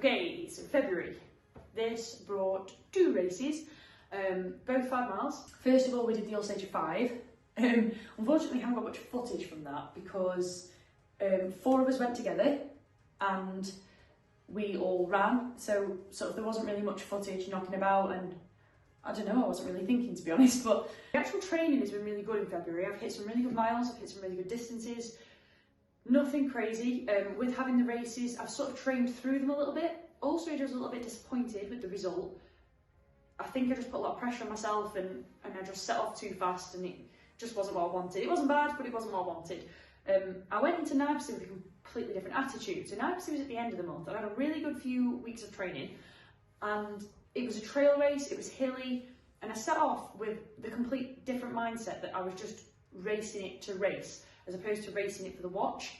Okay, so February. This brought 2 races, both 5 miles. First of all, we did the All Stage of 5. Unfortunately, I haven't got much footage from that because 4 of us went together and we all ran, so sort of there wasn't really much footage knocking about, and I don't know, I wasn't really thinking, to be honest. But the actual training has been really good in February. I've hit some really good miles, I've hit some really good distances. Nothing crazy. With having the races, I've sort of trained through them a little bit. Also, I was a little bit disappointed with the result. I think I just put a lot of pressure on myself and I just set off too fast, and it just wasn't what I wanted. It wasn't bad, but it wasn't what I wanted. I went into Nipsey with a completely different attitude. So Nipsey was at the end of the month. I had a really good few weeks of training, and it was a trail race, it was hilly, and I set off with the complete different mindset that I was just racing it to race, as opposed to racing it for the watch.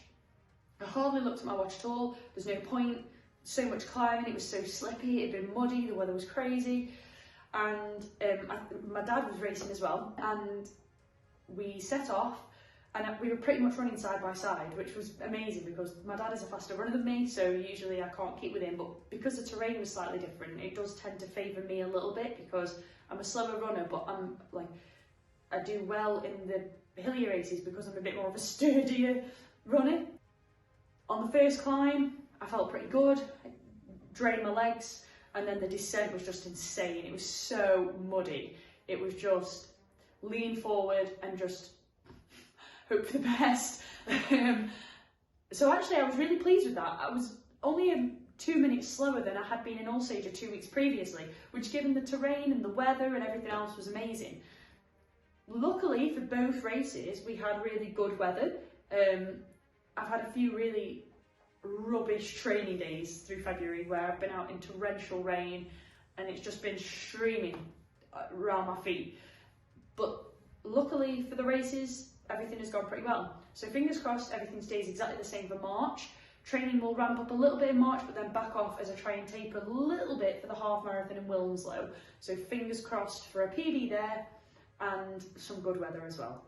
I hardly looked at my watch at all. There's no point. So much climbing, it was so slippy, it had been muddy, the weather was crazy, and my dad was racing as well, and we set off, and we were pretty much running side by side, which was amazing because my dad is a faster runner than me, so usually I can't keep with him, but because the terrain was slightly different, it does tend to favour me a little bit because I'm a slower runner, but I do well in the hillier races because I'm a bit more of a sturdier runner. On the first climb, I felt pretty good, drained my legs, and then the descent was just insane. It was so muddy. It was just lean forward and just hope for the best. So actually I was really pleased with that. I was only 2 minutes slower than I had been in All Stage 2 weeks previously, which, given the terrain and the weather and everything else, was amazing. Luckily for both races, we had really good weather. I've had a few really rubbish training days through February where I've been out in torrential rain and it's just been streaming around my feet. But luckily for the races, everything has gone pretty well. So fingers crossed everything stays exactly the same for March. Training will ramp up a little bit in March, but then back off as I try and taper a little bit for the half marathon in Wilmslow. So fingers crossed for a PB there and some good weather as well.